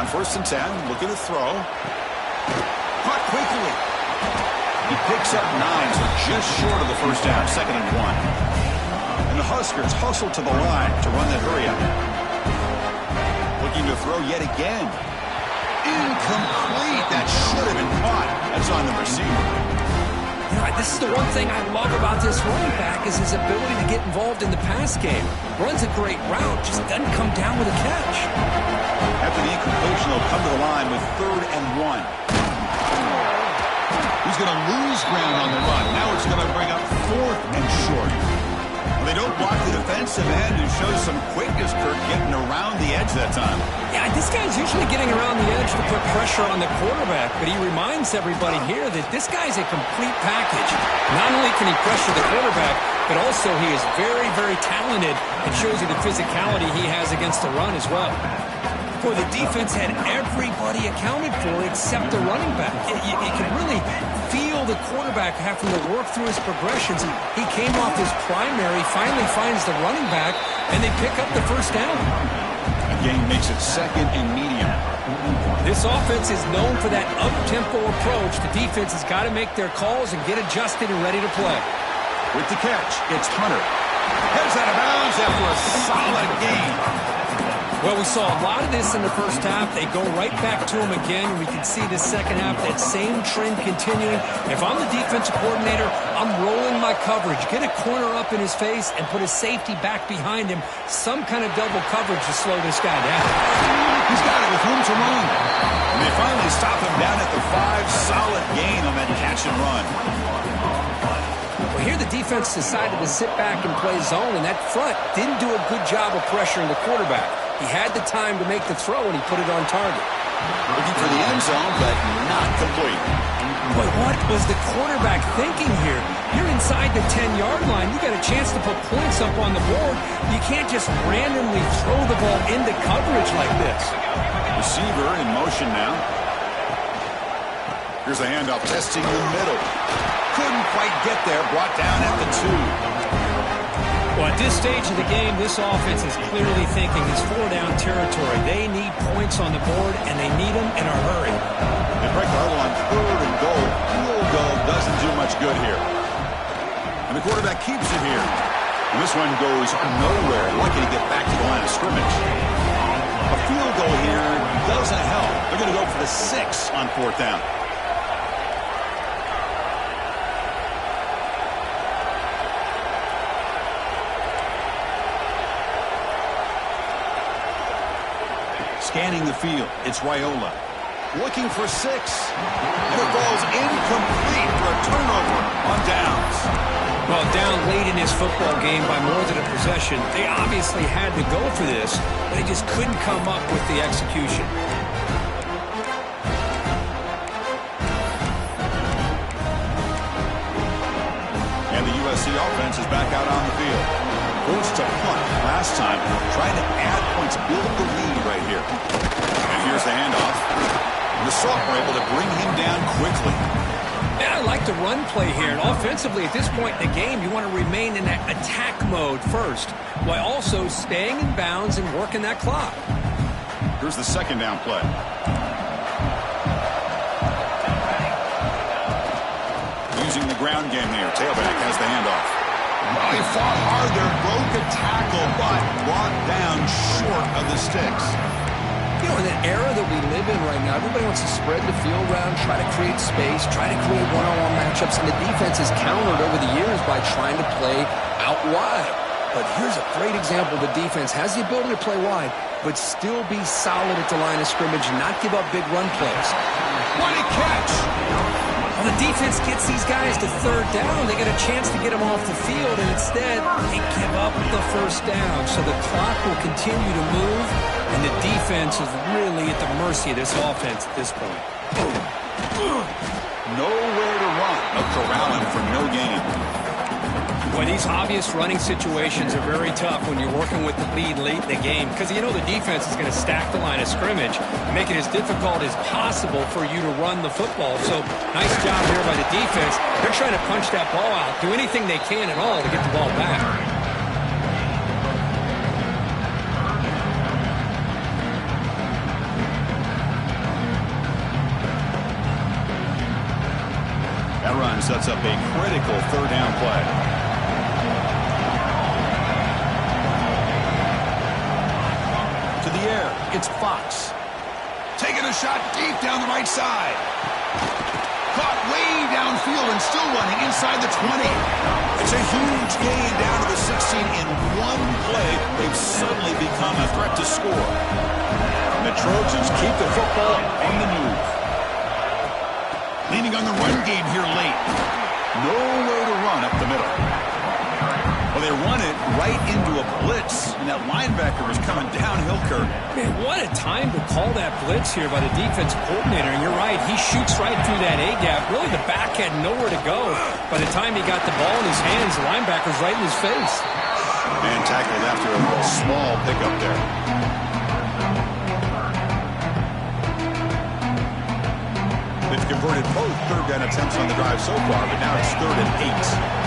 On first and 10, look at the throw. Caught quickly. He picks up 9, so just short of the first down, 2nd and 1. And the Huskers hustle to the line to run that hurry up. Looking to throw yet again. Incomplete. That should have been caught. That's on the receiver. You know, this is the one thing I love about this running back is his ability to get involved in the pass game. Runs a great route, just doesn't come down with a catch. After the incompletion, they'll come to the line with 3rd and 1. He's going to lose ground on the run. Now it's going to bring up 4th and short. Well, they don't block the defensive end and show some quickness, Kirk, getting around the edge that time. Yeah, this guy's usually getting around the edge to put pressure on the quarterback, but he reminds everybody here that this guy's a complete package. Not only can he pressure the quarterback, but also he is very, very talented and shows you the physicality he has against the run as well. Boy, the defense had everybody accounted for except the running back. You can really feel the quarterback having to work through his progressions. He came off his primary, finally finds the running back, and they pick up the first down. The game makes it 2nd and medium. This offense is known for that up-tempo approach. The defense has got to make their calls and get adjusted and ready to play. With the catch, it's Hunter. Heads out of bounds after a solid gain. Well, we saw a lot of this in the first half. They go right back to him again. We can see the second half, that same trend continuing. If I'm the defensive coordinator, I'm rolling my coverage. Get a corner up in his face and put a safety back behind him. Some kind of double coverage to slow this guy down. He's got it with room to run. And they finally stop him down at the 5. Solid gain on that catch and run. Well, here the defense decided to sit back and play zone, and that front didn't do a good job of pressuring the quarterback. He had the time to make the throw, and he put it on target. Looking for the end zone, but not complete. Boy, what was the quarterback thinking here? You're inside the 10-yard line. You got a chance to put points up on the board. You can't just randomly throw the ball into coverage like this. Receiver in motion now. Here's a handoff testing the middle. Couldn't quite get there. Brought down at the 2. Well, at this stage of the game, this offense is clearly thinking it's 4-down territory. They need points on the board, and they need them in a hurry. They break the huddle on 3rd and goal. Field goal doesn't do much good here. And the quarterback keeps it here. And this one goes nowhere. Lucky to get back to the line of scrimmage. A field goal here doesn't help. They're going to go for the 6 on 4th down. Scanning the field, it's Raiola. Looking for 6. And it falls incomplete for a turnover on downs. Well, down late in this football game by more than a possession, they obviously had to go for this. They just couldn't come up with the execution. And the USC offense is back out on the field. Forced to punt last time, trying to add points, build the lead right here. And here's the handoff. And the Salt were able to bring him down quickly. Yeah, I like the run play here. And offensively, at this point in the game, you want to remain in that attack mode first, while also staying in bounds and working that clock. Here's the second down play. Using the ground game here. Tailback has the handoff. Well, he fought hard there, broke a tackle, but brought down short of the sticks. You know, in the era that we live in right now, everybody wants to spread the field around, try to create space, try to create one-on-one matchups, and the defense has countered over the years by trying to play out wide. But here's a great example. The defense has the ability to play wide, but still be solid at the line of scrimmage and not give up big run plays. What a catch! Well, the defense gets these guys to third down. They get a chance to get them off the field, and instead they give up the first down. So the clock will continue to move, and the defense is really at the mercy of this offense at this point. Nowhere to run. A corralling for no gain. Boy, these obvious running situations are very tough when you're working with the lead late in the game because you know the defense is going to stack the line of scrimmage, make it as difficult as possible for you to run the football. So nice job here by the defense. They're trying to punch that ball out, do anything they can at all to get the ball back. That run sets up a critical third down play. It's Fox. Taking a shot deep down the right side. Caught way downfield and still running inside the 20. It's a huge gain down to the 16 in one play. They've suddenly become a threat to score. And the Trojans keep the football on the move. Leaning on the run game here late. Nowhere to run up the middle. Well, they run it right into a blitz, and that linebacker was coming downhill, Kirk. Man, what a time to call that blitz here by the defensive coordinator. And you're right, he shoots right through that A-gap. Really, the back had nowhere to go. By the time he got the ball in his hands, the linebacker's right in his face. Man tackled after a small pickup there. They've converted both third down attempts on the drive so far, but now it's 3rd and 8.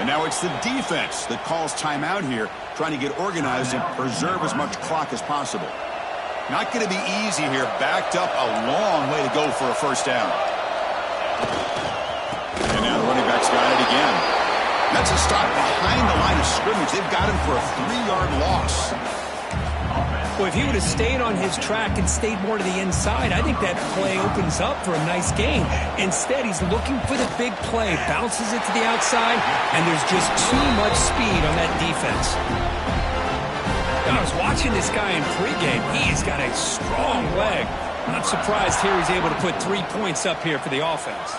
And now it's the defense that calls timeout here, trying to get organized and preserve as much clock as possible. Not going to be easy here, backed up a long way to go for a first down. And now the running back's got it again. That's a stop behind the line of scrimmage. They've got him for a 3-yard loss. Well, if he would have stayed on his track and stayed more to the inside, I think that play opens up for a nice gain. Instead, he's looking for the big play, bounces it to the outside, and there's just too much speed on that defense. I was watching this guy in pregame. He's got a strong leg. Not surprised here he's able to put 3 points up here for the offense.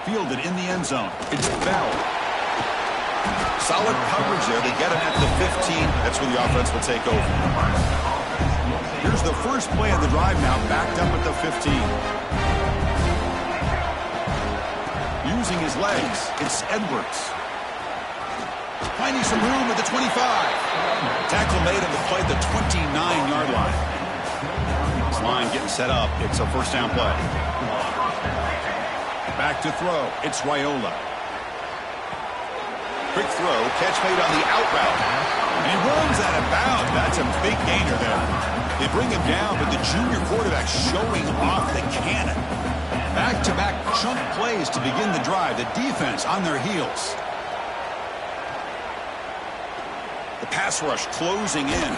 Fielded in the end zone. It's Bell. Solid coverage there. They get him at the 15. That's where the offense will take over. Here's the first play of the drive now, backed up at the 15. Using his legs, it's Edwards. Finding some room at the 25. Tackle made on the play at the 29-yard line. This line getting set up. It's a first down play. Back to throw. It's Raiola. Quick throw, catch made on the out route. And he runs out of bounds. That's a big gainer there. They bring him down, but the junior quarterback showing off the cannon. Back-to-back chunk plays to begin the drive. The defense on their heels. The pass rush closing in.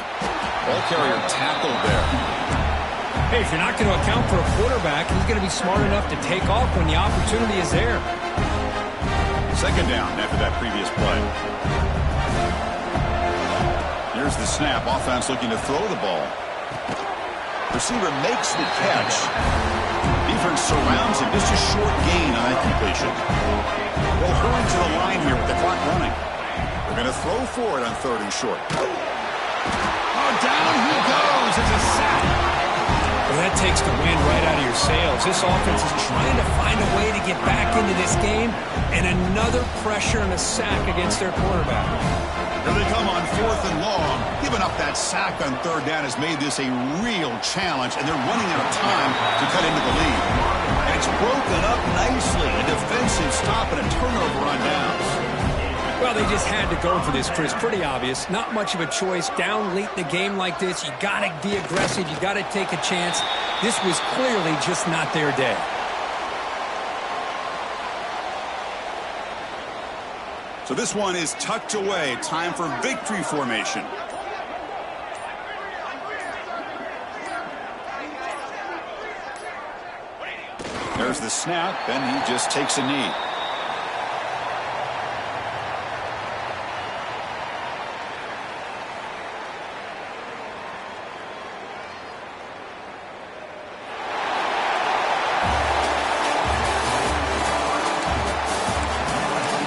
Ball carrier tackled there. Hey, if you're not going to account for a quarterback, he's going to be smart enough to take off when the opportunity is there. Second down after that previous play. Here's the snap. Offense looking to throw the ball. Receiver makes the catch. Defense surrounds him. Just a short gain on that completion. They'll hurry to the line here with the clock running. They're going to throw for it on 3rd and short. Oh, down he goes. It's a sack. Well, that takes the wind right out of your sails. This offense is trying to find a way to get back into this game, and another pressure and a sack against their quarterback. Here they come on 4th and long. Giving up that sack on 3rd down has made this a real challenge, and they're running out of time to cut into the lead. It's broken up nicely. A defensive stop and a turnover on downs. Well, they just had to go for this, Chris. Pretty obvious. Not much of a choice. Down late in the game like this, you got to be aggressive. You got to take a chance. This was clearly just not their day. So this one is tucked away. Time for victory formation. There's the snap, and he just takes a knee.